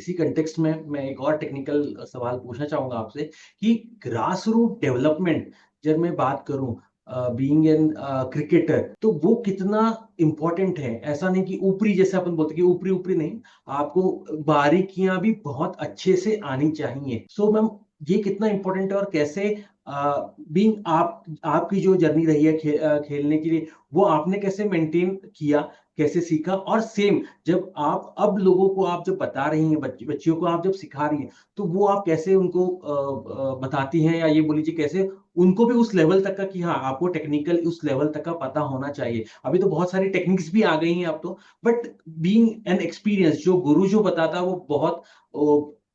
इसी कंटेक्स्ट में मैं एक और टेक्निकल सवाल पूछना चाहूंगा आपसे कि ग्रास रूट डेवलपमेंट जब मैं बात करूं, बीइंग एन क्रिकेटर, तो वो कितना इम्पोर्टेंट है। ऐसा नहीं कि ऊपरी, जैसे अपन बोलते हैं कि ऊपरी ऊपरी नहीं, आपको बारीकियां भी बहुत अच्छे से आनी चाहिए। सो मैम, ये कितना इम्पोर्टेंट है और कैसे बीइंग आपकी जो जर्नी रही है खेलने के लिए, वो आपने कैसे मेंटेन किया, कैसे सीखा? और सेम जब आप अब लोगों को आप जब बता रही हैं, बच्चियों को आप जब सिखा रही हैं, तो वो आप कैसे उनको बताती हैं, या ये बोल लीजिए कैसे उनको भी उस लेवल तक का, कि हाँ आपको टेक्निकल उस लेवल तक का पता होना चाहिए। अभी तो बहुत सारी टेक्निक्स भी आ गई हैं अब तो, बट बीइंग एन एक्सपीरियंस, जो गुरु जो बताता है वो बहुत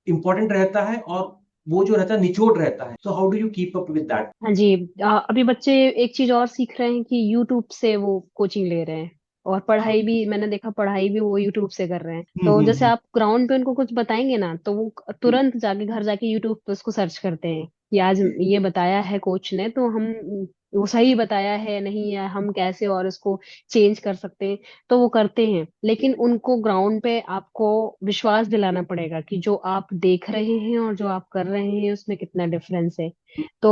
इंपॉर्टेंट रहता है, और वो जो रहता है निचोड़ रहता है। So how do you keep up with that? हाँ जी। अभी बच्चे एक चीज और सीख रहे हैं कि यूट्यूब से वो कोचिंग ले रहे हैं। और पढ़ाई भी मैंने देखा, पढ़ाई भी वो यूट्यूब से कर रहे हैं। तो जैसे आप ग्राउंड पे उनको कुछ बताएंगे ना, तो वो तुरंत जाके घर जाके यूट्यूब पे उसको सर्च करते हैं कि आज ये बताया है कोच ने, तो हम वो सही बताया है नहीं, या हम कैसे और इसको चेंज कर सकते हैं। तो वो करते हैं, लेकिन उनको ग्राउंड पे आपको विश्वास दिलाना पड़ेगा कि जो आप देख रहे हैं और जो आप कर रहे हैं उसमें कितना डिफरेंस है। तो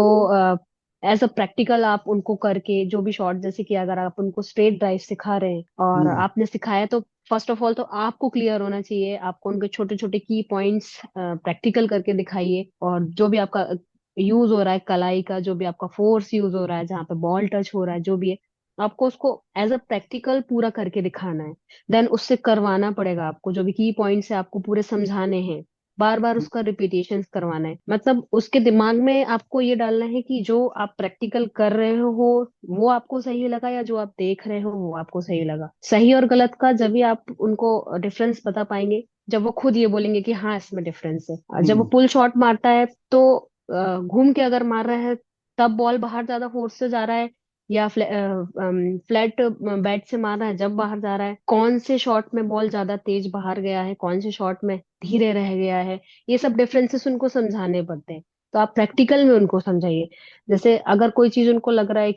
एज अ प्रैक्टिकल आप उनको करके जो भी शॉट, जैसे कि अगर आप उनको स्ट्रेट ड्राइव सिखा रहे हैं और आपने सिखाया, तो फर्स्ट ऑफ ऑल तो आपको क्लियर होना चाहिए। आपको उनके छोटे छोटे की पॉइंट्स प्रैक्टिकल करके दिखाइए, और जो भी आपका यूज हो रहा है कलाई का, जो भी आपका फोर्स यूज हो रहा है, जहाँ पे बॉल टच हो रहा है, जो भी है, आपको उसको एज अ प्रैक्टिकल पूरा करके दिखाना है। देन उससे करवाना पड़ेगा आपको, जो भी की पॉइंट्स है आपको पूरे समझाने हैं। बार बार उसका रिपीटेशन करवाना है, मतलब उसके दिमाग में आपको ये डालना है कि जो आप प्रैक्टिकल कर रहे हो वो आपको सही लगा, या जो आप देख रहे हो वो आपको सही लगा। सही और गलत का जब भी आप उनको डिफरेंस बता पाएंगे, जब वो खुद ये बोलेंगे कि हाँ इसमें डिफरेंस है। और जब वो पुल शॉट मारता है तो घूम के अगर मार रहा है, तब बॉल बाहर ज्यादा फोर्स से जा रहा है, या फ्लैट बैट से मार रहा है जब बाहर जा रहा है, कौन से शॉट में बॉल ज्यादा तेज बाहर गया है, कौन से शॉट में धीरे रह गया है, ये सब डिफरेंसेस उनको समझाने पड़ते हैं। तो आप प्रैक्टिकल में उनको समझाइए। जैसे अगर कोई चीज उनको लग रहा है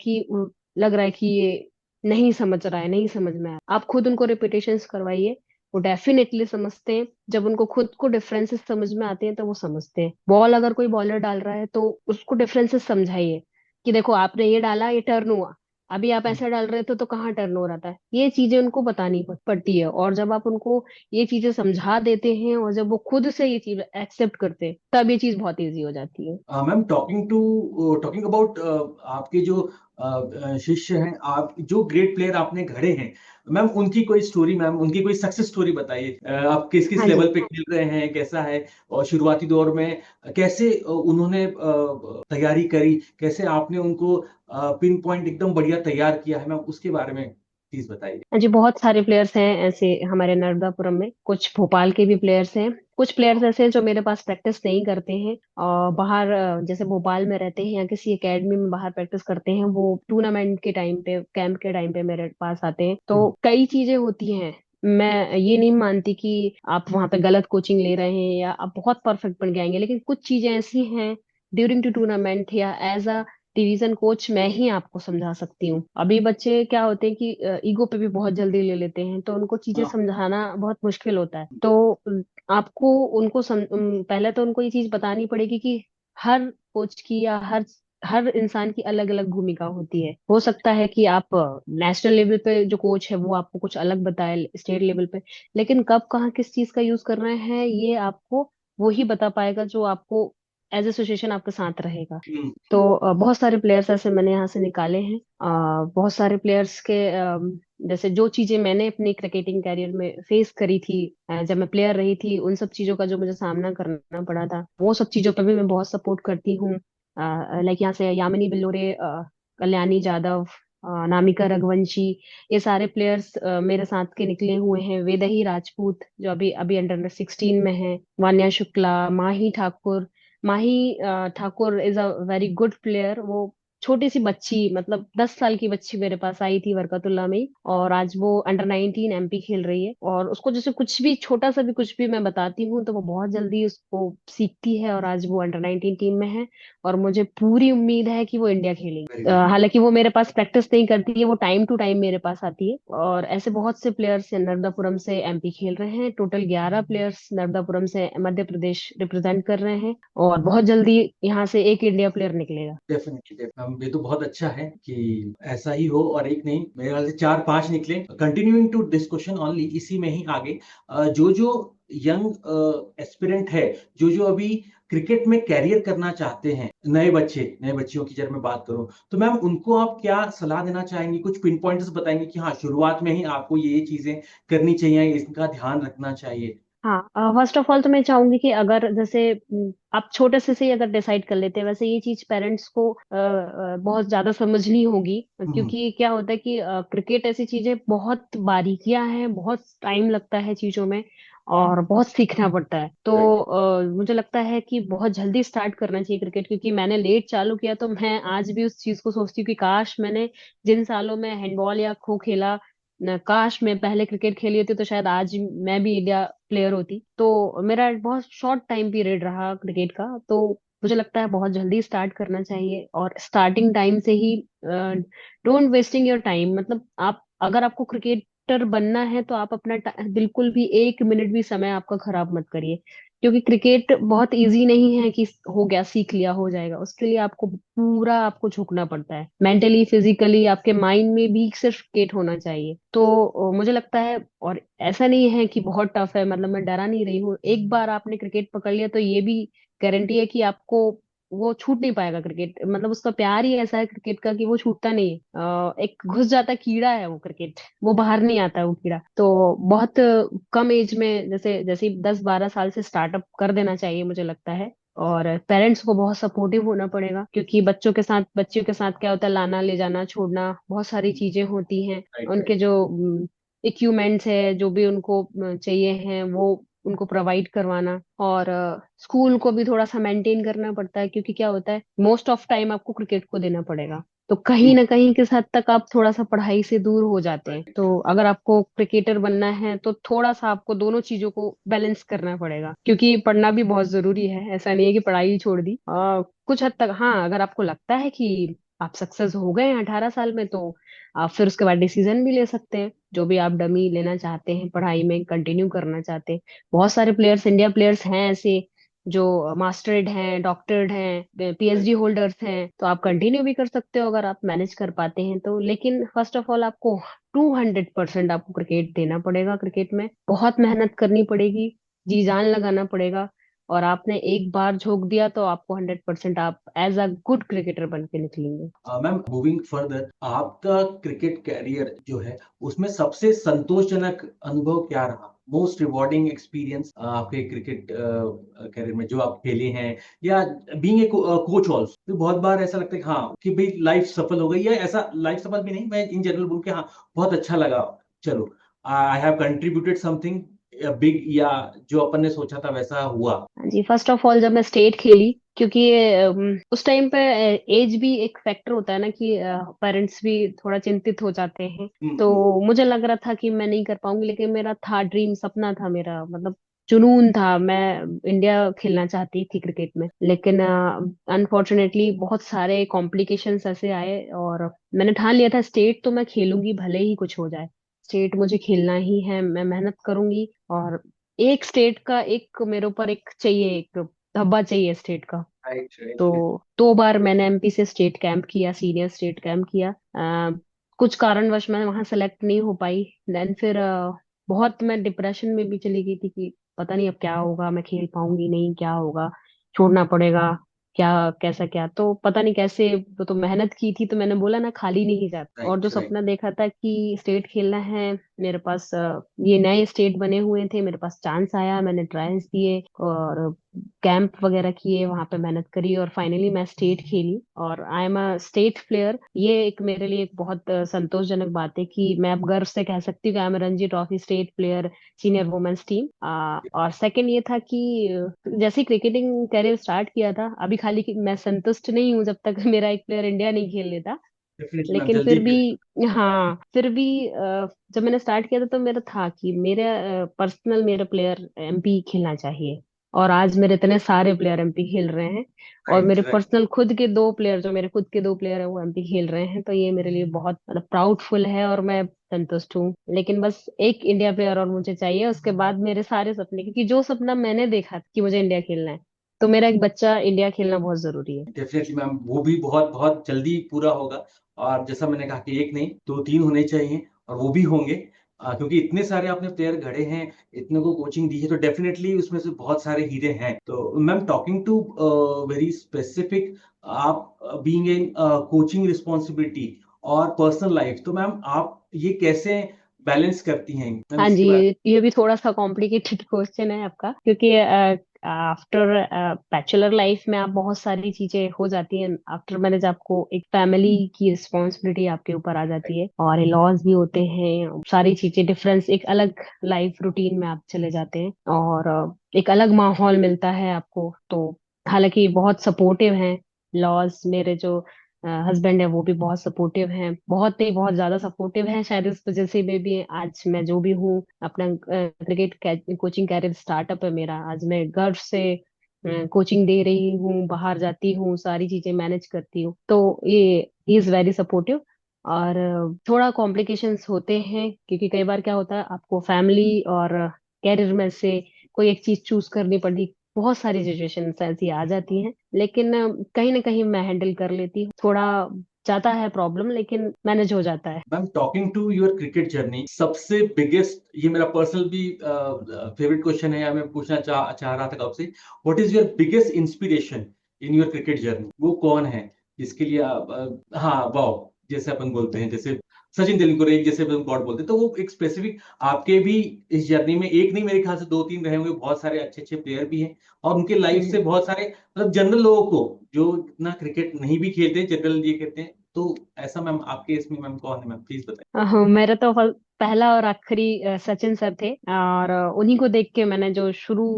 कि ये नहीं समझ रहा है, नहीं समझ में आया, आप खुद उनको रिपीटेशंस करवाइए। वो डेफिनेटली समझते हैं। जब उनको खुद को डिफरेंसेस समझ में आते हैं तो वो समझते हैं। बॉल अगर कोई बॉलर डाल रहा है तो उसको डिफरेंसेस समझाइए कि देखो आपने ये डाला, ये टर्न हुआ, अभी आप ऐसा डाल रहे थे तो कहाँ टर्न हो रहा था। ये चीजें उनको बतानी पड़ती है। और जब आप उनको ये चीजें समझा देते हैं और जब वो खुद से ये चीज एक्सेप्ट करते हैं, तब ये चीज बहुत इजी हो जाती है। मैम, टॉकिंग अबाउट आपके जो शिष्य हैं, आप जो ग्रेट प्लेयर आपने घड़े हैं, मैम उनकी कोई स्टोरी, मैम उनकी कोई सक्सेस स्टोरी बताइए। आप किस किस हाँ जी। लेवल पे खेल रहे हैं, कैसा है, और शुरुआती दौर में कैसे उन्होंने तैयारी करी, कैसे आपने उनको पिन पॉइंट एकदम बढ़िया तैयार किया है, मैम उसके बारे में प्लीज बताइए। हाँ जी, बहुत सारे प्लेयर्स हैं ऐसे हमारे नर्मदापुरम में। कुछ भोपाल के भी प्लेयर्स हैं, कुछ प्लेयर्स ऐसे हैं जो मेरे पास प्रैक्टिस नहीं करते हैं और बाहर जैसे भोपाल में रहते हैं या किसी एकेडमी में बाहर प्रैक्टिस करते हैं। वो टूर्नामेंट के टाइम पे, कैंप के टाइम पे मेरे पास आते हैं। तो कई चीजें होती हैं। मैं ये नहीं मानती कि आप वहां पे गलत कोचिंग ले रहे हैं या आप बहुत परफेक्ट बन के आएंगे, लेकिन कुछ चीजें ऐसी हैं ड्यूरिंग टू टूर्नामेंट या एज अ डिवीजन कोच मैं ही आपको समझा सकती हूँ। अभी बच्चे क्या होते हैं कि ईगो पे भी बहुत जल्दी ले लेते हैं, तो उनको चीजें हाँ। समझाना बहुत मुश्किल होता है। तो आपको उनको पहले तो उनको ये चीज बतानी पड़ेगी कि हर कोच की या हर हर इंसान की अलग अलग भूमिका होती है। हो सकता है कि आप नेशनल लेवल पे जो कोच है वो आपको कुछ अलग बताए स्टेट लेवल पे, लेकिन कब कहाँ किस चीज का यूज करना है ये आपको वो ही बता पाएगा जो आपको एज एसोसिएशन आपके साथ रहेगा। तो बहुत सारे प्लेयर्स ऐसे मैंने यहाँ से निकाले हैं। बहुत सारे प्लेयर्स के जैसे जो चीजें मैंने अपनी क्रिकेटिंग कैरियर में फेस करी थी, जब मैं प्लेयर रही थी, उन सब चीजों का जो मुझे सामना करना पड़ा था, वो सब चीजों पर भी मैं बहुत सपोर्ट करती हूँ। लाइक यहाँ से यामिनी बिल्लोरे, कल्याणी जाधव, नामिका रघुवंशी, ये सारे प्लेयर्स मेरे साथ के निकले हुए हैं। वेदही राजपूत जो अभी अभी अंडर 16 में है, Vanya Shukla, Mahi Thakur. Mahi Thakur is a very good player. वो छोटी सी बच्ची, मतलब 10 साल की बच्ची मेरे पास आई थी बरकतुल्लाह में ही, और आज वो अंडर 19 एमपी खेल रही है। और उसको जैसे कुछ भी छोटा सा भी कुछ भी मैं बताती हूँ तो वो बहुत जल्दी उसको सीखती है, और आज वो अंडर 19 टीम में है। और मुझे पूरी उम्मीद है कि वो इंडिया खेलेगी। Very good. हालांकि वो मेरे पास प्रैक्टिस नहीं करती है, वो टाइम टू टाइम मेरे पास आती है। और ऐसे बहुत से प्लेयर्स नर्मदापुरम से एमपी खेल रहे हैं। टोटल 11 प्लेयर्स नर्मदापुरम से मध्य प्रदेश रिप्रेजेंट कर रहे हैं, और बहुत जल्दी यहाँ से एक इंडिया प्लेयर निकलेगा। डेफिनेटली ये तो बहुत अच्छा है कि ऐसा ही हो, और एक नहीं मेरे ख्याल से 4-5 निकले। Continuing to this question only, इसी में ही आगे जो जो यंग एस्पिरेंट है, जो जो अभी क्रिकेट में कैरियर करना चाहते हैं, नए बच्चियों की जब मैं बात करूं, तो मैम उनको आप क्या सलाह देना चाहेंगी? कुछ पिन पॉइंट्स बताएंगे कि हाँ, शुरुआत में ही आपको ये चीजें करनी चाहिए, इनका ध्यान रखना चाहिए? हाँ, फर्स्ट ऑफ ऑल तो मैं चाहूंगी कि अगर जैसे आप छोटे से ही अगर डिसाइड कर लेते हैं, वैसे ये चीज पेरेंट्स को बहुत ज्यादा समझनी होगी। हम्म। क्योंकि क्या होता है कि क्रिकेट ऐसी चीज है, बहुत बारीकियां हैं, बहुत टाइम लगता है चीजों में, और बहुत सीखना पड़ता है। तो राइट। मुझे लगता है कि बहुत जल्दी स्टार्ट करना चाहिए क्रिकेट, क्योंकि मैंने लेट चालू किया तो मैं आज भी उस चीज को सोचती हूँ कि काश मैंने जिन सालों में हैंडबॉल या खो खेला, काश मैं पहले क्रिकेट खेली होती तो शायद आज मैं भी इंडिया प्लेयर होती। तो मेरा बहुत शॉर्ट टाइम पीरियड रहा क्रिकेट का। तो मुझे लगता है बहुत जल्दी स्टार्ट करना चाहिए, और स्टार्टिंग टाइम से ही डोंट वेस्टिंग योर टाइम। मतलब आप, अगर आपको क्रिकेटर बनना है तो आप अपना बिल्कुल भी 1 मिनट भी समय आपका खराब मत करिए। क्योंकि क्रिकेट बहुत इजी नहीं है कि हो गया सीख लिया हो जाएगा। उसके लिए आपको पूरा आपको झुकना पड़ता है, मेंटली फिजिकली, आपके माइंड में भी सिर्फ क्रिकेट होना चाहिए। तो मुझे लगता है, और ऐसा नहीं है कि बहुत टफ है, मतलब मैं डरा नहीं रही हूँ। एक बार आपने क्रिकेट पकड़ लिया तो ये भी गारंटी है कि आपको वो छूट नहीं पाएगा। क्रिकेट मतलब उसका प्यार ही ऐसा है क्रिकेट का कि वो छूटता नहीं है। एक घुस जाता कीड़ा है वो क्रिकेट, वो बाहर नहीं आता है वो कीड़ा। तो बहुत कम एज में, जैसे जैसे 10-12 साल से स्टार्टअप कर देना चाहिए मुझे लगता है। और पेरेंट्स को बहुत सपोर्टिव होना पड़ेगा, क्योंकि बच्चों के साथ, बच्चियों के साथ क्या होता है, लाना ले जाना छोड़ना, बहुत सारी चीजें होती हैं। राइट। उनके राइट। जो इक्विपमेंट्स है, जो भी उनको चाहिए हैं, वो उनको प्रोवाइड करवाना। और स्कूल को भी थोड़ा सा मेंटेन करना पड़ता है, क्योंकि क्या होता है, मोस्ट ऑफ टाइम आपको क्रिकेट को देना पड़ेगा। तो कहीं ना कहीं किस हद तक आप थोड़ा सा पढ़ाई से दूर हो जाते हैं। राइट। तो अगर आपको क्रिकेटर बनना है तो थोड़ा सा आपको दोनों चीजों को बैलेंस करना पड़ेगा, क्योंकि पढ़ना भी बहुत जरूरी है। ऐसा नहीं है कि पढ़ाई ही छोड़ दी। कुछ हद तक हाँ, अगर आपको लगता है कि आप सक्सेस हो गए हैं 18 साल में, तो आप फिर उसके बाद डिसीजन भी ले सकते हैं। जो भी आप डमी लेना चाहते हैं, पढ़ाई में कंटिन्यू करना चाहते हैं। बहुत सारे प्लेयर्स, इंडिया प्लेयर्स हैं ऐसे, जो मास्टर्ड हैं, डॉक्टर्ड हैं, पीएचडी होल्डर्स हैं। तो आप कंटिन्यू भी कर सकते हो अगर आप मैनेज कर पाते हैं तो। लेकिन फर्स्ट ऑफ ऑल आपको 200% आपको क्रिकेट देना पड़ेगा। क्रिकेट में बहुत मेहनत करनी पड़ेगी, जी जान लगाना पड़ेगा। और आपने एक बार झोंक दिया तो आपको 100% आप एज अ गुड क्रिकेटर बन के निकलेंगे। मैम मूविंग फर्दर, आपका क्रिकेट कैरियर जो है उसमें सबसे संतोषजनक अनुभव क्या रहा? मोस्ट रिवॉर्डिंग एक्सपीरियंस आपके क्रिकेट कैरियर में जो आप खेले हैं, या बीइंग ए कोच ऑल्सो, तो बहुत बार ऐसा लगता है कि हाँ, कि भाई लाइफ सफल हो गई, या ऐसा लाइफ सफल भी नहीं, मैं इन जनरल बोल के हाँ, बहुत अच्छा लगा, चलो I have contributed something big, या जो अपन ने सोचा था वैसा हुआ? हाँ जी, फर्स्ट ऑफ ऑल जब मैं स्टेट खेली, क्योंकि उस टाइम पे एज भी एक फैक्टर होता है ना, कि पेरेंट्स भी थोड़ा चिंतित हो जाते हैं। तो मुझे लग रहा था कि मैं नहीं कर पाऊंगी, लेकिन मेरा था ड्रीम, सपना था मेरा, मतलब जुनून था। मैं इंडिया खेलना चाहती थी क्रिकेट में। लेकिन अनफॉर्चुनेटली बहुत सारे कॉम्प्लिकेशंस ऐसे आए, और मैंने ठान लिया था स्टेट तो मैं खेलूंगी, भले ही कुछ हो जाए। स्टेट मुझे खेलना ही है, मैं मेहनत करूंगी। और एक स्टेट का एक मेरे ऊपर एक चाहिए, एक धब्बा चाहिए स्टेट का। राइट। तो राइट। 2 बार मैंने एमपी से स्टेट कैंप किया, सीनियर स्टेट कैंप किया। कुछ कारणवश मैं वहां सेलेक्ट नहीं हो पाई। देन फिर बहुत मैं डिप्रेशन में भी चली गई थी कि पता नहीं अब क्या होगा, मैं खेल पाऊंगी नहीं, क्या होगा, छोड़ना पड़ेगा, क्या कैसा क्या। तो पता नहीं कैसे, वो तो मेहनत की थी, तो मैंने बोला ना, खाली नहीं जाता। और जो राइट। राइट। सपना देखा था कि स्टेट खेलना है, मेरे पास ये नए स्टेट बने हुए थे, मेरे पास चांस आया, मैंने ट्रायल्स दिए और कैंप वगैरह किए, वहां पे मेहनत करी और फाइनली मैं स्टेट खेली और I am a state player. ये एक मेरे लिए एक बहुत संतोषजनक बात है कि मैं अब गर्व से कह सकती हूँ कि I am Ranji trophy state player, senior women's team. और सेकंड ये था कि जैसे ही क्रिकेटिंग करियर स्टार्ट किया था, अभी खाली मैं संतुष्ट नहीं हूँ जब तक मेरा एक प्लेयर इंडिया नहीं खेल लेता, डेफिनेटली मैम, लेकिन जल्दी फिर भी, खेलेंगे। हाँ फिर भी जब मैंने स्टार्ट किया था तो मेरा था कि मेरा पर्सनल मेरा प्लेयर एमपी खेलना चाहिए। और आज मेरे इतने सारे प्लेयर एमपी खेल रहे हैं और राइट, मेरे राइट। पर्सनल खुद के दो प्लेयर, जो मेरे खुद के दो प्लेयर हैं वो एमपी खेल रहे हैं, तो ये मेरे लिए बहुत मतलब प्राउडफुल है और मैं संतुष्ट हूँ। लेकिन बस एक इंडिया प्लेयर और मुझे चाहिए, उसके बाद मेरे सारे सपने, क्योंकि जो सपना मैंने देखा कि मुझे इंडिया खेलना है, तो मेरा एक बच्चा इंडिया खेलना बहुत जरूरी है। डेफिनेटली मैम, वो भी बहुत बहुत जल्दी पूरा होगा। और जैसा मैंने कहा कि एक नहीं दो तीन होने चाहिए, और वो भी होंगे। क्योंकि इतने सारे आपने प्लेयर गढ़े हैं, इतने को कोचिंग दी है, तो डेफिनेटली उसमें से बहुत सारे हीरे हैं। तो ma'am, talking to very specific, आप बीइंग इन कोचिंग रिस्पॉन्सिबिलिटी और पर्सनल लाइफ, तो मैम आप ये कैसे बैलेंस करती हैं मैम, हाँ जी, इसके बारे ये भी थोड़ा सा कॉम्प्लिकेटेड क्वेश्चन है आपका, क्योंकि आफ्टर बैचलर लाइफ में आप बहुत सारी चीजें हो जाती हैं। आफ्टर मैरिज आपको एक फैमिली की रिस्पॉन्सिबिलिटी आपके ऊपर आ जाती है और लॉज भी होते हैं, सारी चीजें डिफरेंस, एक अलग लाइफ रूटीन में आप चले जाते हैं और एक अलग माहौल मिलता है आपको। तो हालांकि बहुत सपोर्टिव हैं लॉज, मेरे जो हस्बैंड है वो भी बहुत सपोर्टिव हैं, बहुत नहीं बहुत ज्यादा सपोर्टिव हैं, शायद इस वजह से मैं भी आज मैं जो भी हूँ, अपना क्रिकेट कोचिंग कैरियर स्टार्टअप है मेरा, आज मैं गर्व से कोचिंग दे रही हूँ, बाहर जाती हूँ, सारी चीजें मैनेज करती हूँ, तो ये ही इज वेरी सपोर्टिव। और थोड़ा कॉम्प्लिकेशंस होते हैं क्योंकि कई बार क्या होता है, आपको फैमिली और कैरियर में से कोई एक चीज चूज करनी पड़ती, बहुत सारी सिचुएशन ऐसी आ जाती हैं, लेकिन कहीं ना कहीं मैं हैंडल कर लेती हूँ। थोड़ा जाता है प्रॉब्लम, लेकिन मैनेज हो जाता है। Ma'am, talking to your cricket journey, सबसे बिगेस्ट, ये मेरा पर्सनल भी फेवरेट क्वेश्चन है, या मैं पूछना चाह रहा था आपसे, what is your biggest inspiration in your cricket journey? वो कौन है जिसके लिए आप हाँ, वाओ, जैसे अपन बोलते हैं, जैसे सचिन तेंदुलकर एक जैसे अपन गॉड बोलते हैं, तो वो एक स्पेसिफिक आपके भी इस जर्नी में एक नहीं, मेरे ख्याल से दो तीन रहे होंगे, बहुत सारे अच्छे अच्छे प्लेयर भी हैं, और उनके लाइफ से हम्म। बहुत सारे मतलब जनरल लोगों को जो इतना क्रिकेट नहीं भी खेलते, जनरल ये कहते हैं, तो ऐसा मैम आपके इसमें मैम कौन है मैम, प्लीज बताइए। मेरा तो पहला और आखिरी सचिन सर थे और उन्हीं को देख के मैंने जो शुरू,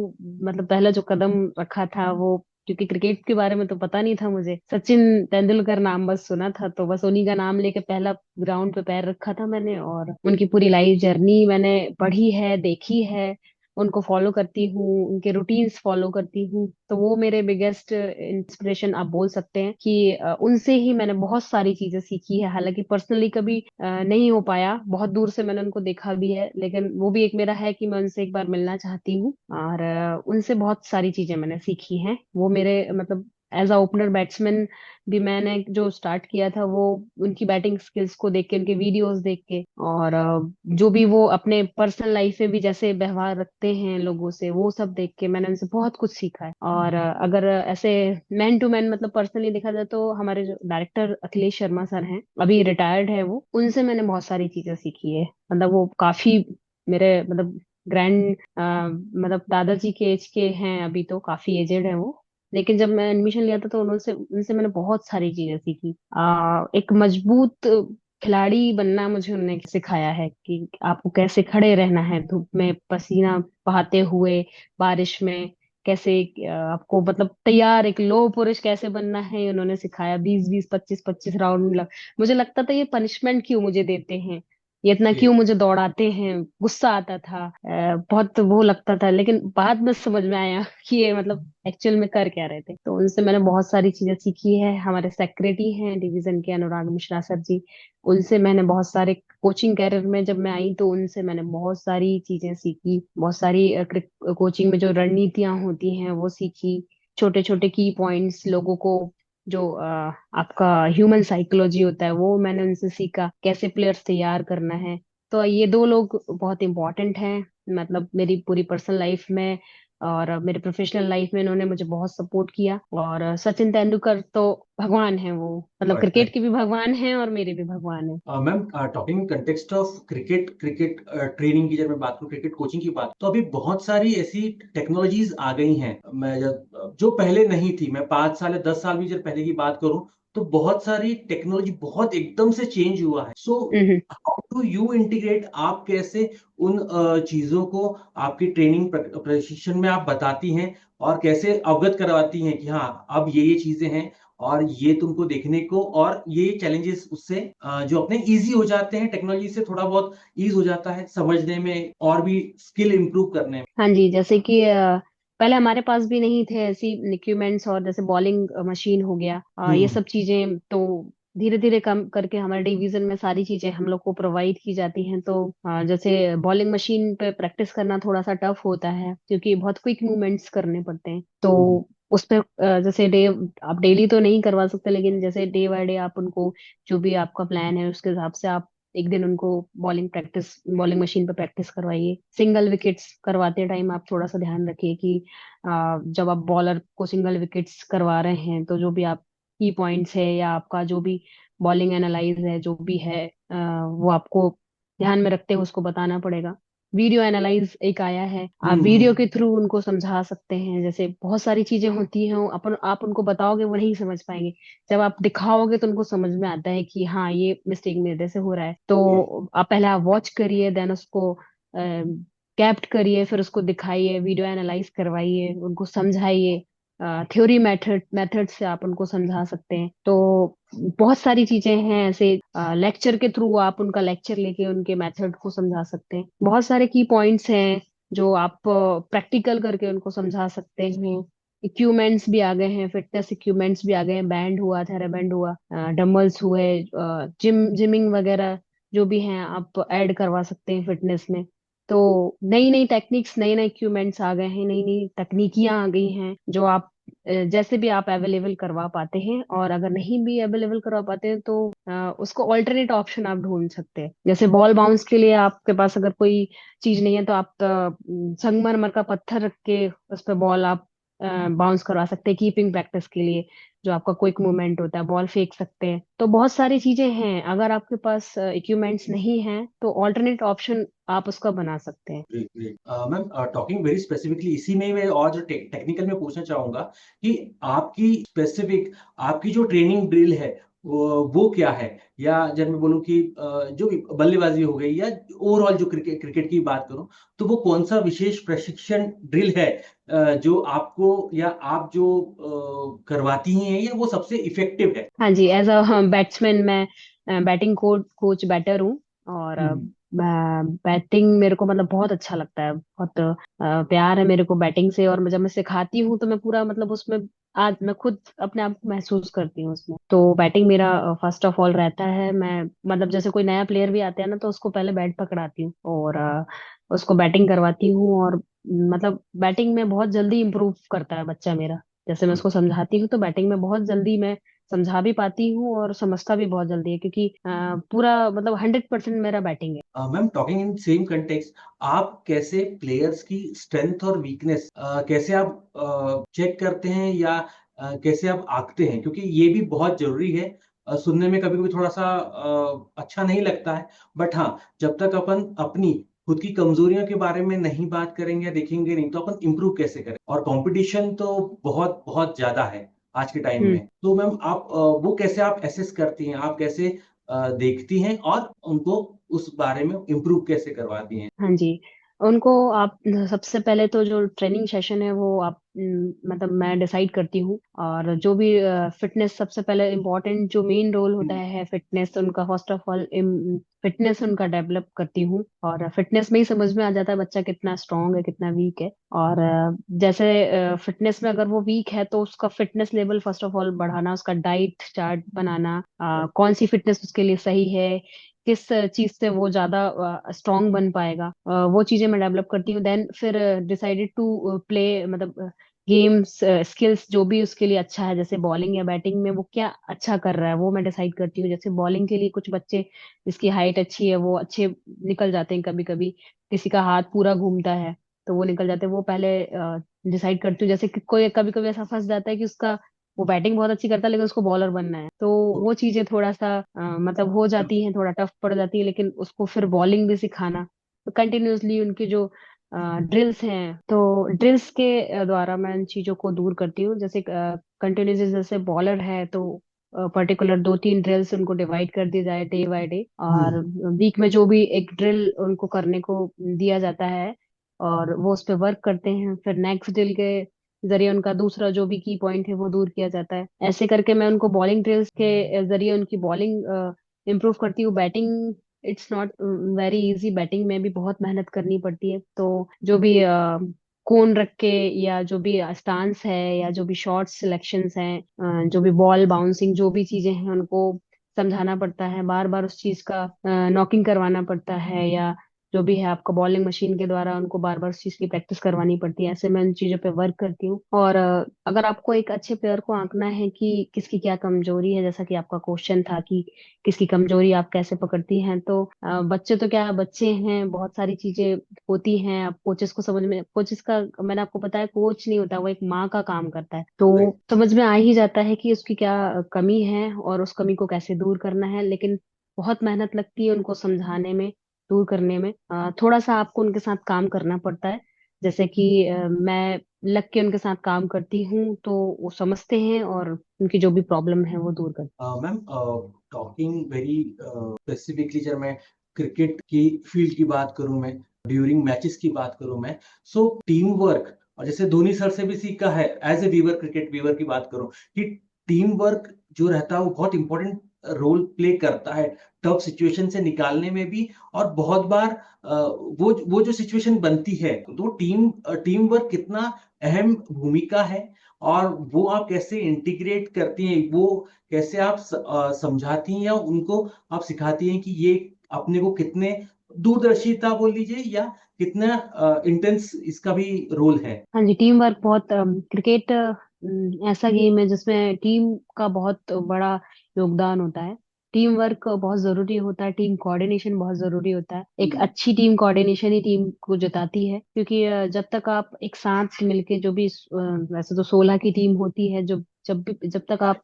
मतलब पहला जो कदम रखा था वो, क्योंकि क्रिकेट के बारे में तो पता नहीं था मुझे, सचिन तेंदुलकर नाम बस सुना था, तो बस उन्हीं का नाम लेके पहला ग्राउंड पे पैर रखा था मैंने, और उनकी पूरी लाइफ जर्नी मैंने पढ़ी है, देखी है, उनको फॉलो करती हूँ, उनके रूटीन्स फॉलो करती हूँ, तो वो मेरे बिगेस्ट इंस्पिरेशन आप बोल सकते हैं कि उनसे ही मैंने बहुत सारी चीजें सीखी है। हालांकि पर्सनली कभी नहीं हो पाया, बहुत दूर से मैंने उनको देखा भी है, लेकिन वो भी एक मेरा है कि मैं उनसे एक बार मिलना चाहती हूँ और उनसे बहुत सारी चीजें मैंने सीखी हैं। वो मेरे मतलब एज अ ओपनर बैट्समैन भी मैंने जो स्टार्ट किया था वो उनकी बैटिंग स्किल्स को देख के, उनके वीडियोस देख के, और जो भी वो अपने पर्सनल लाइफ में भी जैसे व्यवहार रखते हैं लोगों से, वो सब देख के मैंने उनसे बहुत कुछ सीखा है। और अगर ऐसे मैन टू मैन मतलब पर्सनली देखा जाए तो हमारे जो डायरेक्टर अखिलेश शर्मा सर हैं, अभी रिटायर्ड है वो, उनसे मैंने बहुत सारी चीजें सीखी है। मतलब वो काफी मेरे मतलब ग्रैंड मतलब दादाजी के एज के हैं, अभी तो काफी एजेड है वो, लेकिन जब मैं एडमिशन लिया था तो उनसे उनसे मैंने बहुत सारी चीजें सीखी। एक मजबूत खिलाड़ी बनना मुझे उन्होंने सिखाया है कि आपको कैसे खड़े रहना है धूप में पसीना बहाते हुए, बारिश में कैसे आपको मतलब तैयार एक लोह पुरुष कैसे बनना है, ये उन्होंने सिखाया। 20-20 25-25 राउंड मुझे लगता था ये पनिशमेंट क्यों मुझे देते हैं, ये इतना जी। क्यों मुझे दौड़ाते हैं, गुस्सा आता था, बहुत वो लगता था, लेकिन बाद में समझ में आया कि ये मतलब एक्चुअल में कर क्या रहे थे। तो उनसे मैंने बहुत सारी चीजें सीखी है। हमारे सेक्रेटरी हैं डिवीजन के, अनुराग मिश्रा सर जी, उनसे मैंने बहुत सारे कोचिंग कैरियर में जब मैं आई तो उनसे मैंने बहुत सारी चीजें सीखी, बहुत सारी कोचिंग में जो रणनीतियां होती हैं वो सीखी, छोटे छोटे की पॉइंट्स लोगों को, जो आपका ह्यूमन साइकोलॉजी होता है वो मैंने उनसे सीखा, कैसे प्लेयर्स तैयार करना है। तो ये दो लोग बहुत इंपॉर्टेंट हैं मतलब मेरी पूरी पर्सनल लाइफ में, और मेरे प्रोफेशनल लाइफ में इन्होंने मुझे बहुत सपोर्ट किया। और सचिन तेंदुलकर तो भगवान है वो, मतलब क्रिकेट के भी भगवान हैं और मेरे भी भगवान है। Ma'am, talking context of cricket, cricket training की जब मैं बात करूँ, क्रिकेट कोचिंग की बात, तो अभी बहुत सारी ऐसी टेक्नोलॉजीज आ गई हैं, मैं जब जो पहले नहीं थी, मैं 5 साल या 10 साल भी जब पहले की बात करूं, तो बहुत सारी टेक्नोलॉजी बहुत एकदम से चेंज हुआ है। सो हम्म। हाउ डू यू इंटीग्रेट, आप कैसे उन चीजों को आपकी ट्रेनिंग प्रशिक्षण में आप बताती हैं और कैसे अवगत करवाती हैं कि हाँ अब ये चीजें हैं और ये तुमको देखने को, और ये चैलेंजेस उससे जो अपने इजी हो जाते हैं, टेक्नोलॉजी से थोड़ा बहुत ईज हो जाता है समझने में और भी स्किल इंप्रूव करने में। हाँ जी, जैसे कि पहले हमारे पास भी नहीं थे ऐसी इक्विपमेंट्स, और जैसे बॉलिंग मशीन हो गया, ये हम्म। सब चीजें तो धीरे धीरे कम करके हमारे डिवीजन में सारी चीजें हम लोग को प्रोवाइड की जाती हैं। तो जैसे बॉलिंग मशीन पे प्रैक्टिस करना थोड़ा सा टफ होता है, क्योंकि बहुत क्विक मूवमेंट्स करने पड़ते हैं। हम्म। तो उस पे जैसे डे आप डेली तो नहीं करवा सकते, लेकिन जैसे डे बाय डे आप उनको, जो भी आपका प्लान है उसके हिसाब से आप एक दिन उनको बॉलिंग मशीन पे प्रैक्टिस करवाइए। सिंगल विकेट्स करवाते टाइम आप थोड़ा सा ध्यान रखिए कि जब आप बॉलर को सिंगल विकेट्स करवा रहे हैं तो जो भी आप की पॉइंट्स है या आपका जो भी बॉलिंग एनालाइज है जो भी है, वो आपको ध्यान में रखते हुए उसको बताना पड़ेगा। वीडियो एनालाइज एक आया है, आप वीडियो हम्म। के थ्रू उनको समझा सकते हैं। जैसे बहुत सारी चीजें होती हैं, अपन आप उनको बताओगे वो नहीं समझ पाएंगे, जब आप दिखाओगे तो उनको समझ में आता है कि हाँ ये मिस्टेक मेरे से हो रहा है। तो आप पहले आप वॉच करिए, देन उसको कैप्ट करिए, फिर उसको दिखाइए, वीडियो एनालाइज करवाइए, उनको समझाइए। थ्योरी मेथड से आप उनको समझा सकते हैं। तो बहुत सारी चीजें हैं ऐसे, लेक्चर के थ्रू आप उनका लेक्चर लेके उनके मेथड को समझा सकते हैं। बहुत सारे की पॉइंट्स हैं जो आप प्रैक्टिकल करके उनको समझा सकते हैं। इक्विपमेंट्स भी आ गए हैं, फिटनेस इक्विपमेंट्स भी आ गए हैं, बैंड हुआ, थेराबैंड हुआ, डंबल्स हुए, जिमिंग वगैरह जो भी हैं आप ऐड करवा सकते हैं फिटनेस में। तो नई नई टेक्निक्स, नए नए इक्विपमेंट्स आ गए हैं, नई नई तकनीकियां आ गई हैं जो आप जैसे भी आप अवेलेबल करवा पाते हैं। और अगर नहीं भी अवेलेबल करवा पाते हैं तो उसको ऑल्टरनेट ऑप्शन आप ढूंढ सकते हैं। जैसे बॉल बाउंस के लिए आपके पास अगर कोई चीज नहीं है तो आप संगमरमर का पत्थर रख के उस पर बॉल आप बाउंस करवा सकते हैं कीपिंग प्रैक्टिस के लिए। जो आपका क्विक मूवमेंट होता है, बॉल फेंक सकते हैं। तो बहुत सारी चीजें हैं, अगर आपके पास इक्विपमेंट्स नहीं हैं तो ऑल्टरनेट ऑप्शन आप उसका बना सकते हैं। Great, great. Ma'am, talking very specifically इसी में ही मैं और जो टेक्निकल में पूछना चाहूंगा कि आपकी स्पेसिफिक, आपकी जो ट्रेनिंग ड्रिल है वो क्या है, या जब मैं बोलूँ कि जो भी बल्लेबाजी हो गई या ओवरऑल जो क्रिकेट क्रिकेट की बात करूं, तो वो कौन सा विशेष प्रशिक्षण ड्रिल है जो आपको या आप जो करवाती हैं, या वो सबसे इफेक्टिव है। हाँ जी, एज अ बैट्समैन मैं बैटिंग कोच बैटर हूँ। और हम्म। बैटिंग मेरे को मतलब बहुत अच्छा लगता है, बहुत प्यार है मेरे को बैटिंग से। और जब मैं सिखाती हूँ तो मैं पूरा मतलब उसमें आज मैं खुद अपने आप को महसूस करती हूँ उसमें। तो बैटिंग मेरा फर्स्ट ऑफ ऑल रहता है। मैं मतलब जैसे कोई नया प्लेयर भी आता है ना तो उसको पहले बैट पकड़ाती हूँ और उसको बैटिंग करवाती हूँ। और मतलब बैटिंग में बहुत जल्दी इम्प्रूव करता है बच्चा मेरा। जैसे मैं उसको समझाती हूँ तो बैटिंग में बहुत जल्दी मैं समझा भी पाती हूँ और समझता भी बहुत जल्दी है, क्योंकि पूरा मतलब 100% मेरा बैटिंग है। Ma'am, talking in same context, आप कैसे प्लेयर्स की स्ट्रेंथ और वीकनेस कैसे आप चेक करते हैं, या कैसे आप आंकते हैं, क्योंकि ये भी बहुत जरूरी है। सुनने में कभी कभी थोड़ा सा अच्छा नहीं लगता है, बट हाँ, जब तक अपन अपनी खुद की कमजोरियों के बारे में नहीं बात करेंगे या देखेंगे नहीं, तो अपन इम्प्रूव कैसे करें, और कंपटीशन तो बहुत बहुत ज्यादा है आज के टाइम हम्म। में। तो मैम, आप वो कैसे आप एसेस करती हैं, आप कैसे देखती हैं और उनको उस बारे में इम्प्रूव कैसे करवाती हैं। हाँ जी, उनको आप सबसे पहले तो जो ट्रेनिंग सेशन है वो आप मतलब मैं डिसाइड करती हूँ। और जो भी फिटनेस सबसे पहले इम्पोर्टेंट जो मेन रोल होता है फिटनेस उनका, फर्स्ट ऑफ ऑल फिटनेस उनका डेवलप करती हूँ। और फिटनेस में ही समझ में आ जाता है बच्चा कितना स्ट्रांग है कितना वीक है। और जैसे फिटनेस में अगर वो वीक है तो उसका fitness level first of all बढ़ाना, उसका डाइट चार्ट बनाना, कौन सी फिटनेस उसके लिए सही है, किस चीज से वो ज्यादा स्ट्रांग बन पाएगा, वो चीजें मैं डेवलप करती हूँ। देन फिर डिसाइडेड टू प्ले मतलब गेम्स स्किल्स जो भी उसके लिए अच्छा है, जैसे बॉलिंग या बैटिंग में वो क्या अच्छा कर रहा है वो मैं डिसाइड करती हूँ। जैसे बॉलिंग के लिए कुछ बच्चे जिसकी हाइट अच्छी है वो अच्छे निकल जाते हैं, कभी कभी किसी का हाथ पूरा घूमता है तो वो निकल जाते हैं। वो पहले डिसाइड करती हूँ, जैसे कि कोई कभी कभी ऐसा फंस जाता है कि उसका वो बैटिंग बहुत अच्छी करता है लेकिन उसको बॉलर बनना है, तो वो चीजें थोड़ा सा मतलब हो जाती हैं, थोड़ा टफ पड़ जाती है, लेकिन उसको फिर बॉलिंग भी सिखाना, तो कंटिन्यूअसली उनकी जो ड्रिल्स हैं, तो ड्रिल्स के द्वारा मैं इन चीजों को दूर करती हूँ। जैसे कंटिन्यूसली जैसे बॉलर है तो पर्टिकुलर 2-3 ड्रिल्स उनको डिवाइड कर दी जाए डे बाय डे, और हम्म। वीक में जो भी एक ड्रिल उनको करने को दिया जाता है और वो उस पर वर्क करते हैं, फिर नेक्स्ट ड्रिल के जरिए उनका दूसरा जो भी की पॉइंट है वो दूर किया जाता है। ऐसे करके मैं उनको बॉलिंग ड्रिल्स के जरिए उनकी बॉलिंग इम्प्रूव करती हूँ। Batting it's not very easy, batting में भी बहुत मेहनत करनी पड़ती है, तो जो भी कोन रख के या जो भी स्टांस है या जो भी शॉट सिलेक्शंस हैं, जो भी बॉल बाउंसिंग जो भी चीजें हैं उनको समझाना पड़ता है, बार बार उस चीज का नॉकिंग करवाना पड़ता है, या जो भी है आपका बॉलिंग मशीन के द्वारा उनको बार बार उस चीज की प्रैक्टिस करवानी पड़ती है। ऐसे मैं उन चीजों पे वर्क करती हूँ। और अगर आपको एक अच्छे प्लेयर को आंकना है कि किसकी क्या कमजोरी है, जैसा कि आपका क्वेश्चन था कि किसकी कमजोरी आप कैसे पकड़ती हैं, तो बच्चे तो क्या, बच्चे हैं, बहुत सारी चीजें होती हैं। अब कोचेस को समझ में, कोचेस का मैंने आपको बताया कोच नहीं होता, वो एक माँ का काम करता है, तो राइट। समझ में आ ही जाता है कि उसकी क्या कमी है और उस कमी को कैसे दूर करना है। लेकिन बहुत मेहनत लगती है उनको समझाने में, दूर करने में। थोड़ा सा आपको उनके साथ काम करना पड़ता है, जैसे कि मैं लग के उनके साथ काम करती हूँ तो वो समझते हैं और उनकी जो भी प्रॉब्लम है वो दूर करते मैम, टॉकिंग वेरी स्पेसिफिकली जब मैं क्रिकेट की फील्ड की बात करूं, मैं ड्यूरिंग मैचेस की बात करूं, मैं सो टीम वर्क, और जैसे धोनी सर से भी सीखा है as a viewer, cricket viewer की बात करूं, कि टीम वर्क जो रहता है वो बहुत इंपॉर्टेंट रोल प्ले करता है टफ सिचुएशन से निकालने में भी। और बहुत बार वो जो सिचुएशन बनती है तो टीम वर्क कितना अहम भूमिका है, और वो आप कैसे इंटीग्रेट करती हैं, वो कैसे आप समझाती हैं या उनको आप सिखाती हैं कि ये अपने को कितने दूरदर्शिता बोल लीजिए या कितना इंटेंस इसका भी रोल है। हाँ जी, टीम वर्क बहुत, क्रिकेट ऐसा गेम है जिसमें टीम का बहुत बड़ा योगदान होता है। टीम वर्क बहुत जरूरी होता है, टीम कोऑर्डिनेशन बहुत जरूरी होता है। एक अच्छी टीम कोऑर्डिनेशन ही टीम को जिताती है, क्योंकि जब तक आप एक साथ मिलके जो भी वैसे तो 16 की टीम होती है, जब तक आप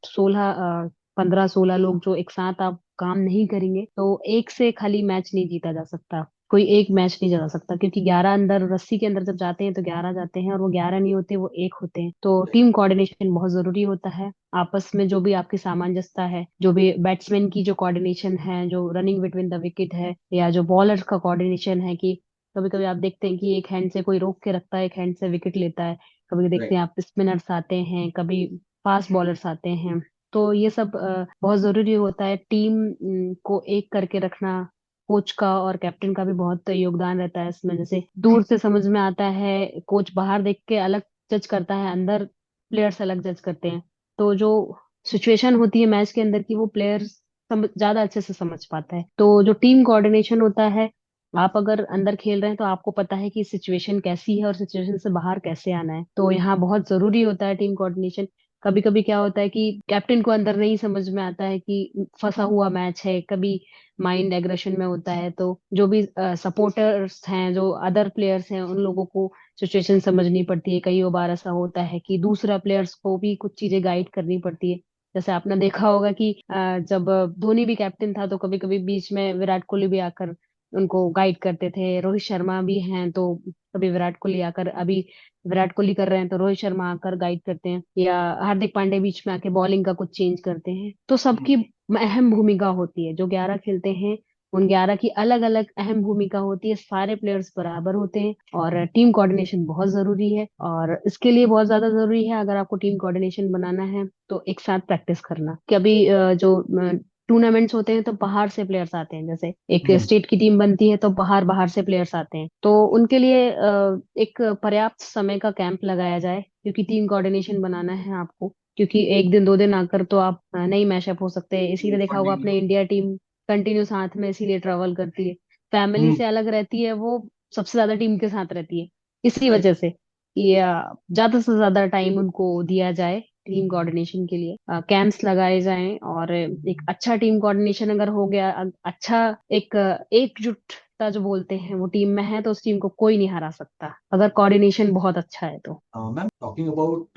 15-16 लोग जो एक साथ आप काम नहीं करेंगे तो एक से खाली मैच नहीं जीता जा सकता, कोई एक मैच नहीं जा सकता, क्योंकि 11 अंदर, रस्सी के अंदर जब जाते हैं तो 11 जाते हैं, और वो 11 नहीं होते, वो एक होते हैं। तो टीम कोऑर्डिनेशन बहुत जरूरी होता है। आपस में जो भी आपकी सामंजस्यता है, जो भी बैट्समैन की जो कोऑर्डिनेशन है, जो रनिंग बिटवीन द विकेट है, या जो बॉलर का कोऑर्डिनेशन है, कि कभी कभी आप देखते हैं कि एक हैंड से कोई रोक के रखता है, एक हैंड से विकेट लेता है, कभी देखते राइट। हैं आप स्पिनर्स आते हैं, कभी फास्ट बॉलर्स आते हैं, तो ये सब बहुत जरूरी होता है। टीम को एक करके रखना, कोच का और कैप्टन का भी बहुत योगदान रहता है इसमें। जैसे दूर से समझ में आता है, कोच बाहर देख के अलग जज करता है, अंदर प्लेयर्स अलग जज करते हैं, तो जो सिचुएशन होती है मैच के अंदर की वो प्लेयर्स ज्यादा अच्छे से समझ पाता है। तो जो टीम कोऑर्डिनेशन होता है, आप अगर अंदर खेल रहे हैं तो आपको पता है कि सिचुएशन कैसी है और सिचुएशन से बाहर कैसे आना है, तो यहाँ बहुत जरूरी होता है टीम कोऑर्डिनेशन। कभी कभी क्या होता है कि कैप्टन को अंदर नहीं समझ में आता है कि फंसा हुआ मैच है, कभी माइंड एग्रेशन में होता है, तो जो भी सपोर्टर्स हैं, जो अदर प्लेयर्स हैं, उन लोगों को सिचुएशन समझनी पड़ती है। कई बार ऐसा होता है कि दूसरा प्लेयर्स को भी कुछ चीजें गाइड करनी पड़ती है। जैसे आपने देखा होगा कि जब धोनी भी कैप्टन था तो कभी कभी बीच में विराट कोहली भी आकर उनको गाइड करते थे, रोहित शर्मा भी हैं तो कभी विराट कोहली आकर, अभी विराट कोहली कर रहे हैं तो रोहित शर्मा आकर गाइड करते हैं, या हार्दिक पांड्या बीच में आके बॉलिंग का कुछ चेंज करते हैं। तो सबकी अहम भूमिका होती है, जो 11 खेलते हैं उन 11 की अलग अलग अहम भूमिका होती है, सारे प्लेयर्स बराबर होते हैं, और टीम कोऑर्डिनेशन बहुत जरूरी है। और इसके लिए बहुत ज्यादा जरूरी है, अगर आपको टीम कोऑर्डिनेशन बनाना है तो एक साथ प्रैक्टिस करना। कभी जो टूर्नामेंट्स होते हैं तो बाहर से प्लेयर्स आते हैं, जैसे एक हम्म। स्टेट की टीम बनती है तो बाहर बाहर से प्लेयर्स आते हैं, तो उनके लिए एक पर्याप्त समय का कैंप लगाया जाए, क्योंकि टीम कोऑर्डिनेशन बनाना है आपको, क्योंकि एक दिन 2 दिन आकर तो आप नहीं मैशअप हो सकते। इसीलिए देखा होगा कंटिन्यू। आपने, इंडिया टीम कंटिन्यू साथ में इसीलिए ट्रेवल करती है, फैमिली हम्म। से अलग रहती है वो, सबसे ज्यादा टीम के साथ रहती है, इसी राइट। वजह से कि ज्यादा से ज्यादा टाइम उनको दिया जाए टीम कोऑर्डिनेशन के लिए कैंप्स लगाए जाएं, और एक अच्छा टीम कोऑर्डिनेशन अगर हो गया, अच्छा एक एकजुटता जो बोलते हैं वो टीम में है, तो उस टीम को कोई नहीं हरा सकता अगर कोऑर्डिनेशन बहुत अच्छा है तो। Ma'am, talking about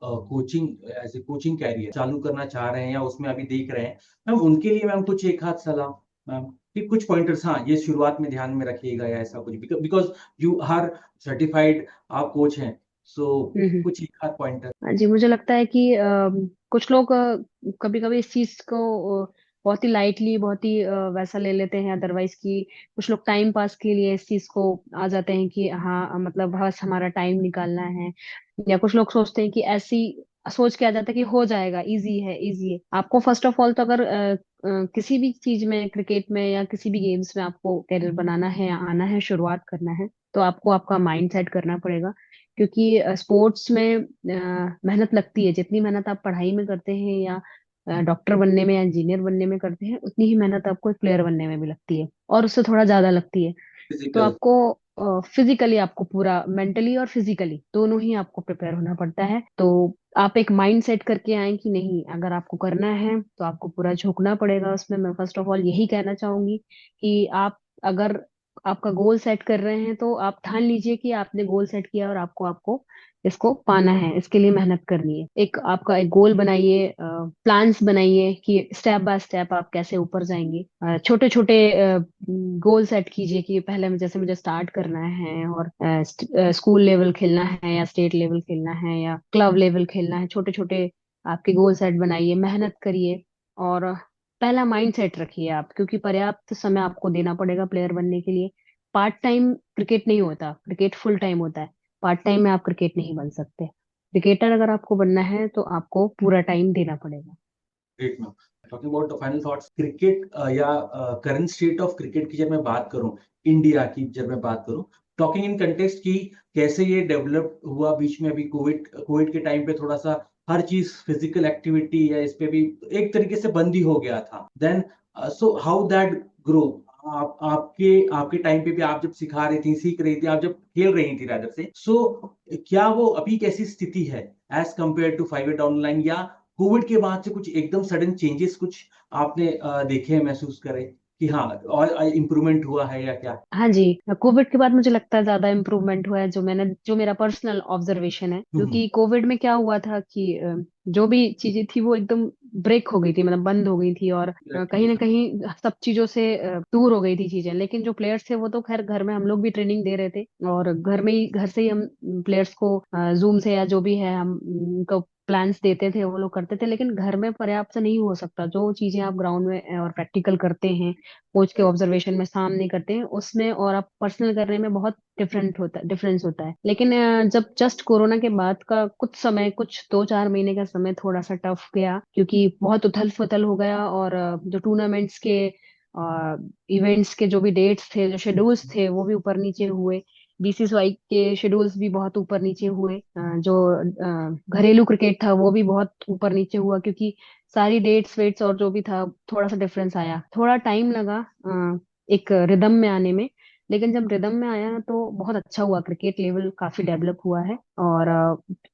coaching, as a coaching career चालू करना चाह रहे हैं या उसमें अभी देख रहे हैं, मैम उनके लिए मैम कुछ एक हाथ सलाह, मैम कि कुछ पॉइंटर्स, हाँ ये शुरुआत में ध्यान में रखिएगा या ऐसा कुछ, बिकॉज यू आर सर्टिफाइड, आप कोच हैं, सो हम्म। कुछ एक हाथ पॉइंटर। हाँ जी, मुझे लगता है कि कुछ लोग कभी कभी इस चीज को बहुत ही लाइटली, बहुत ही वैसा ले लेते हैं अदरवाइज, कि कुछ लोग टाइम पास के लिए इस चीज को आ जाते हैं कि हाँ मतलब बस हमारा टाइम निकालना है। या कुछ लोग सोचते हैं कि ऐसी सोच के आ जाता है कि हो जाएगा, इजी है, इजी है। आपको फर्स्ट ऑफ ऑल तो अगर किसी भी चीज में, क्रिकेट में या किसी भी गेम्स में आपको करियर बनाना है या आना है, शुरुआत करना है, तो आपको आपका माइंड सेट करना पड़ेगा। क्योंकि स्पोर्ट्स में मेहनत लगती है। जितनी मेहनत आप पढ़ाई में करते हैं या डॉक्टर बनने में या इंजीनियर बनने में करते हैं, उतनी ही मेहनत आपको एक प्लेयर बनने में भी लगती है, और उससे थोड़ा ज्यादा लगती है। तो फिजिकल। आपको फिजिकली, आपको पूरा मेंटली और फिजिकली दोनों ही आपको प्रिपेयर होना पड़ता है। तो आप एक माइंड सेट करके आए कि नहीं, अगर आपको करना है तो आपको पूरा झोंकना पड़ेगा उसमें। मैं फर्स्ट ऑफ ऑल यही कहना चाहूंगी कि आप अगर आपका गोल सेट कर रहे हैं, तो आप ठान लीजिए कि आपने गोल सेट किया और आपको आपको इसको पाना है, इसके लिए मेहनत करनी है। एक आपका एक गोल बनाइए, प्लान्स बनाइए कि स्टेप बाय स्टेप आप कैसे ऊपर जाएंगे। छोटे छोटे गोल सेट कीजिए कि पहले जैसे मुझे स्टार्ट करना है, और स्कूल लेवल खेलना है या स्टेट लेवल खेलना है या क्लब लेवल खेलना है। छोटे छोटे आपके गोल सेट बनाइए, मेहनत करिए, और पहला माइंड सेट रखिए आप, क्योंकि पर्याप्त समय आपको देना पड़ेगा प्लेयर बनने के लिए। पार्ट टाइम क्रिकेट नहीं होता, क्रिकेट फुल टाइम होता है। पार्ट टाइम में आप क्रिकेट नहीं बन सकते। क्रिकेटर अगर आपको बनना है तो आपको पूरा टाइम देना पड़ेगा। Great ma'am. Talking about the final thoughts, cricket या करंट स्टेट ऑफ क्रिकेट की जब मैं बात करूं, इंडिया की जब मैं बात करूं, टॉकिंग इन कंटेक्स्ट की कैसे ये डेवलप हुआ बीच में, अभी कोविड कोविड के टाइम पे थोड़ा सा हर चीज फिजिकल एक्टिविटी या इस पे भी एक तरीके से बंद ही हो गया था, then so how that grow, आप आपके आपके टाइम पे भी आप जब सिखा रही थी, सीख रही थी, आप जब खेल रही थी रादर से, सो क्या वो अभी कैसी स्थिति है as compare to 5 year down line, या कोविड के बाद से कुछ एकदम सडन चेंजेस कुछ आपने देखे हैं, महसूस करे कि हाँ और इम्प्रूवमेंट हुआ है या क्या? हाँ जी, कोविड के बाद मुझे लगता है ज्यादा इम्प्रूवमेंट हुआ है, जो मेरा पर्सनल ऑब्जर्वेशन है। हम्म। क्योंकि कोविड में क्या हुआ था कि जो भी चीजें थी वो एकदम ब्रेक हो गई थी, मतलब बंद हो गई थी, और कहीं ना कहीं सब चीजों से दूर हो गई थी चीजें। लेकिन जो प्लेयर्स थे वो तो खैर घर में, हम लोग भी ट्रेनिंग दे रहे थे, और घर से ही हम प्लेयर्स को जूम से या जो भी है हम उनको प्लान्स देते थे, वो लोग करते थे। लेकिन घर में पर्याप्त नहीं हो सकता। जो चीजें आप ग्राउंड में और प्रैक्टिकल करते हैं, कोच के ऑब्जर्वेशन में सामने करते हैं, उसमें और आप पर्सनल करने में बहुत डिफरेंस होता है। लेकिन जब जस्ट कोरोना के बाद का कुछ समय, कुछ 2-4 महीने का समय थोड़ा सा टफ गया, क्योंकि बहुत उथल पुथल हो गया, और जो टूर्नामेंट्स के इवेंट्स के जो भी डेट्स थे, जो शेड्यूल्स थे, वो भी ऊपर नीचे हुए। बीसीसीआई के शेड्यूल्स भी बहुत ऊपर नीचे हुए। जो घरेलू क्रिकेट था वो भी बहुत ऊपर नीचे हुआ, क्योंकि सारी डेट्स वेट्स और जो भी था, थोड़ा सा डिफरेंस आया, थोड़ा टाइम लगा एक रिदम में आने में। लेकिन जब रिदम में आया तो बहुत अच्छा हुआ, क्रिकेट लेवल काफी डेवलप हुआ है,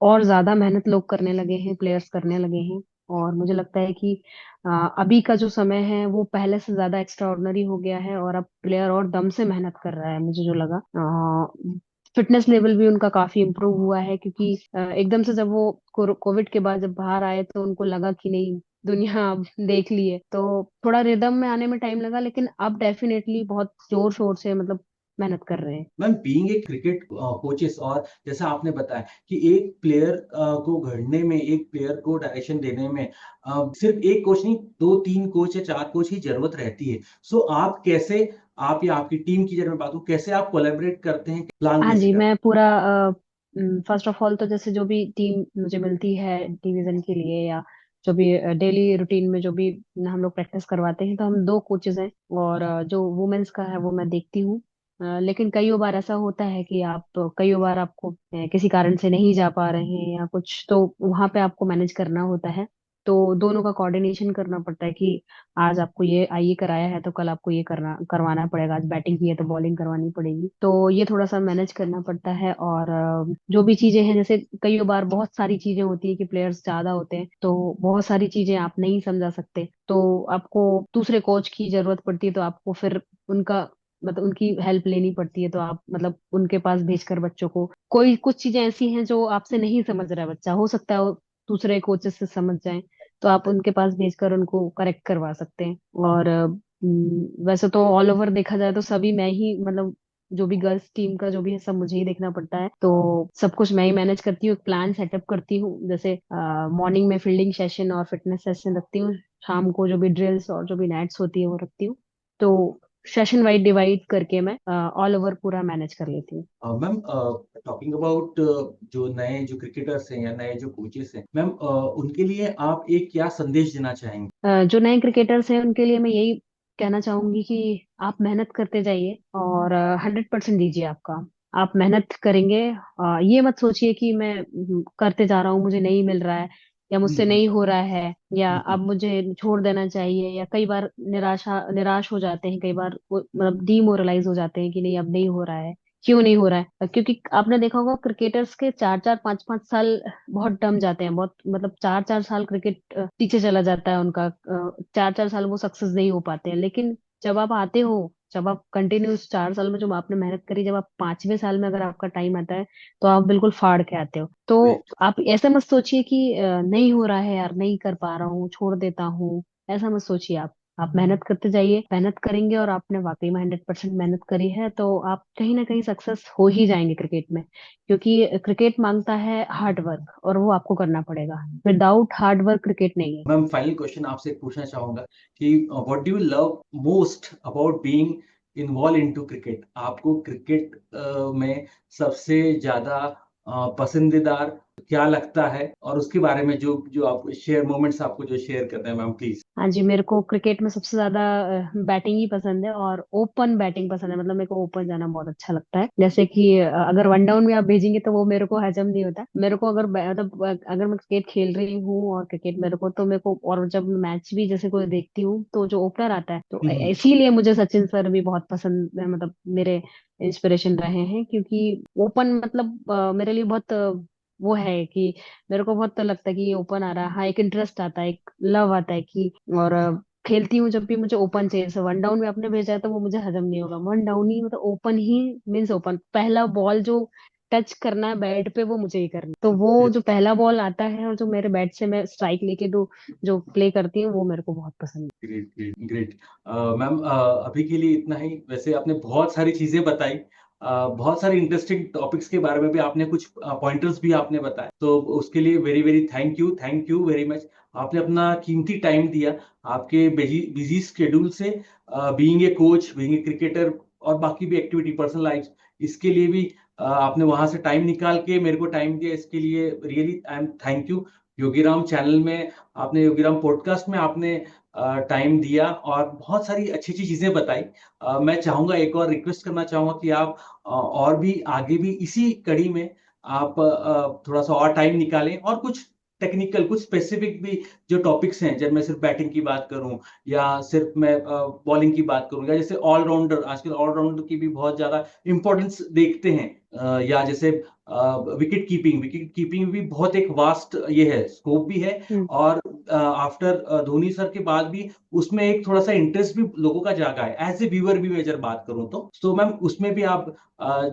और ज्यादा मेहनत लोग करने लगे हैं, प्लेयर्स करने लगे हैं। और मुझे लगता है कि अभी का जो समय है वो पहले से ज्यादा एक्स्ट्रा ऑर्डिनरी हो गया है, और अब प्लेयर और दम से मेहनत कर रहा है, मुझे जो लगा। फिटनेस लेवल भी उनका काफी इम्प्रूव हुआ है, क्योंकि एकदम से जब वो कोविड के बाद जब बाहर आए तो उनको लगा कि नहीं, दुनिया अब देख ली है। तो थोड़ा रिदम में आने में टाइम लगा, लेकिन अब डेफिनेटली बहुत जोर शोर से मतलब मेहनत कर रहे हैं। Ma'am, being a cricket coaches, और जैसा आपने बताया कि एक प्लेयर को घड़ने में, एक प्लेयर को डायरेक्शन देने में सिर्फ एक कोच नहीं, 2-3 कोच या 4 कोच की जरूरत रहती है, सो आप कैसे, आप या आपकी टीम की जब मैं बात करूं, कैसे आप कोलैबोरेट करते हैं, प्लान हाँ कैसे जी, करते मैं पूरा फर्स्ट ऑफ ऑल तो जैसे जो भी टीम मुझे मिलती है डिवीजन के लिए, या जो भी डेली रूटीन में जो भी हम लोग प्रैक्टिस करवाते हैं, तो हम 2 कोचेस हैं। और जो वुमेन्स का है वो मैं देखती हूँ। लेकिन कई बार ऐसा होता है कि कई बार आपको किसी कारण से नहीं जा पा रहे हैं या कुछ, तो वहां पे आपको मैनेज करना होता है। तो दोनों का कोऑर्डिनेशन करना पड़ता है कि आज आपको ये कराया है तो कल आपको ये करवाना पड़ेगा, आज बैटिंग की है तो बॉलिंग करवानी पड़ेगी। तो ये थोड़ा सा मैनेज करना पड़ता है। और जो भी चीजें हैं, जैसे कई बार बहुत सारी चीजें होती है कि प्लेयर्स ज्यादा होते हैं, तो बहुत सारी चीजें आप नहीं समझा सकते, तो आपको दूसरे कोच की जरूरत पड़ती है, तो आपको फिर उनका मतलब उनकी हेल्प लेनी पड़ती है। तो आप मतलब उनके पास भेजकर बच्चों को, कोई कुछ चीजें ऐसी हैं जो आपसे नहीं समझ रहा है बच्चा, हो सकता है वो दूसरे कोचेस से समझ जाए, तो आप उनके पास भेजकर उनको करेक्ट करवा सकते हैं। और वैसे तो ऑल ओवर देखा जाए तो सभी मैं ही मतलब जो भी गर्ल्स टीम का जो भी है सब मुझे ही देखना पड़ता है, तो सब कुछ मैं ही मैनेज करती हूँ, प्लान सेटअप करती हूँ। जैसे मॉर्निंग में फील्डिंग सेशन और फिटनेस सेशन रखती हूँ, शाम को जो भी ड्रिल्स और जो भी नेट्स होती है वो रखती हूँ। तो सेशन वाइज डिवाइड करके मैं ऑल ओवर पूरा मैनेज कर लेती हूँ। मैम, टॉकिंग अबाउट जो नए जो क्रिकेटर्स हैं या नए जो कोचेस हैं मैम, उनके लिए आप एक क्या संदेश देना चाहेंगे? जो नए क्रिकेटर्स हैं उनके लिए मैं यही कहना चाहूंगी कि आप मेहनत करते जाइए और 100% दीजिए आपका। आप मेहनत करेंगे, ये मत सोचिए कि मैं करते जा रहा हूँ मुझे नहीं मिल रहा है, या मुझसे हम्म, नहीं हो रहा है, या हम्म, अब मुझे छोड़ देना चाहिए, या कई बार निराश हो जाते हैं, कई बार मतलब डीमोरलाइज हो जाते हैं कि नहीं अब नहीं हो रहा है। क्यों नहीं हो रहा है? क्योंकि आपने देखा होगा क्रिकेटर्स के 4 4 5 5 साल बहुत टर्म जाते हैं, बहुत मतलब 4 4 साल क्रिकेट पीछे चला जाता है उनका, 4 4 साल वो सक्सेस नहीं हो पाते हैं। लेकिन जब आप आते हो, जब आप कंटिन्यूस 4 साल में जो आपने मेहनत करी, जब आप 5वें साल में अगर आपका टाइम आता है तो आप बिल्कुल फाड़ के आते हो। तो आप ऐसा मत सोचिए कि नहीं हो रहा है यार, नहीं कर पा रहा हूँ, छोड़ देता हूँ, ऐसा मत सोचिए। आप मेहनत करते जाइए, मेहनत करेंगे और आपने वाकई में 100% मेहनत करी है तो आप कहीं ना कहीं सक्सेस हो ही जाएंगे क्रिकेट में। क्योंकि क्रिकेट मांगता है हार्ड वर्क और वो आपको करना पड़ेगा, विदाउट हार्ड वर्क क्रिकेट नहीं है। मैम, फाइनल क्वेश्चन आपसे पूछना चाहूंगा कि what do you love most about being involve into cricket? आपको क्रिकेट में सबसे ज्यादा पसंदीदार क्या लगता है, और उसके बारे में जो जो आप शेयर मोमेंट्स आपको जो शेयर करते हैं मैम, प्लीज। हाँ जी, मेरे को क्रिकेट में सबसे ज्यादा बैटिंग ही पसंद है, और ओपन बैटिंग पसंद है। मतलब मेरे को ओपन जाना बहुत अच्छा लगता है। जैसे कि अगर वन डाउन में आप भेजेंगे तो वो मेरे को हजम नहीं होता। मेरे को अगर मतलब अगर मैं क्रिकेट खेल रही हूँ और क्रिकेट मेरे को, तो मेरे को, और जब मैच भी जैसे कोई देखती हूँ तो जो ओपनर आता है, तो हम्म, इसीलिए मुझे सचिन सर भी बहुत पसंद है, मतलब मेरे इंस्पिरेशन रहे हैं। क्योंकि ओपन मतलब मेरे लिए बहुत वो है कि मेरे को बहुत लगता है कि ये ओपन आ रहा है, हाँ एक इंटरेस्ट आता है, एक लव आता है कि, और खेलती हूँ जब भी मुझे ओपन चाहिए। जैसे वन डाउन में आपने भेजा है तो वो मुझे हजम नहीं होगा, वन डाउन ही मतलब ओपन ही मीन्स ओपन, पहला बॉल जो टच करना है बैट पे वो मुझे ही करना है। तो वो जो पहला बॉल आता है और जो मेरे बैट से मैं स्ट्राइक लेके दो जो प्ले करती हूँ, वो मेरे को बहुत पसंद ग्रेट, ग्रेट, ग्रेट। मैम, अभी के लिए इतना ही। वैसे आपने बहुत सारी चीजें बताई, बहुत सारे इंटरेस्टिंग टॉपिक्स के बारे में भी आपने कुछ पॉइंटर्स भी आपने बताए, तो उसके लिए very very thank you very much. आपने अपना कीमती टाइम दिया आपके बिजी बिजी शेड्यूल से, being a coach, being a cricketer, और बाकी भी एक्टिविटी, पर्सनल लाइफ, इसके लिए भी आपने वहां से टाइम निकाल के मेरे को टाइम दिया, इसके लिए really I am thank you. Yogiram channel में आपने, योगीराम पॉडकास्ट में आपने टाइम दिया और बहुत सारी अच्छी अच्छी चीजें बताई। मैं चाहूंगा, एक और रिक्वेस्ट करना चाहूंगा कि आप और भी आगे भी इसी कड़ी में आप थोड़ा सा और टाइम निकालें, और कुछ टेक्निकल, कुछ स्पेसिफिक भी जो टॉपिक्स हैं, जब मैं सिर्फ बैटिंग की बात करूं या सिर्फ मैं बॉलिंग की बात करूं, या जैसे ऑलराउंडर, आजकल ऑलराउंडर की भी बहुत ज्यादा इंपॉर्टेंस देखते हैं, या जैसे विकेट कीपिंग भी बहुत एक वास्ट ये है, स्कोप भी है। है। और आफ्टर धोनी सर के बाद भी उसमें एक थोड़ा सा इंटरेस्ट भी लोगों का जागा है, एज ए व्यूअर भी मैं जब बात करूं तो मैम उसमें भी आप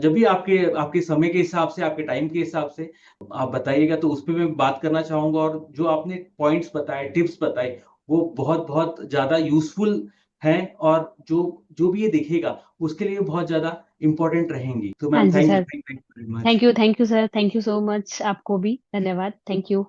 जब भी आपके आपके समय के हिसाब से, आपके टाइम के हिसाब से आप बताइएगा, तो उस पर मैं बात करना चाहूंगा। और जो आपने पॉइंट्स बताए, टिप्स बताए, वो बहुत बहुत ज्यादा यूजफुल हैं, और जो जो भी ये देखेगा उसके लिए बहुत ज्यादा इंपॉर्टेंट रहेंगी। तो हाँ मैम, जी sir, thank you very much. Thank you sir, thank you so much, आपको भी धन्यवाद, थैंक यू।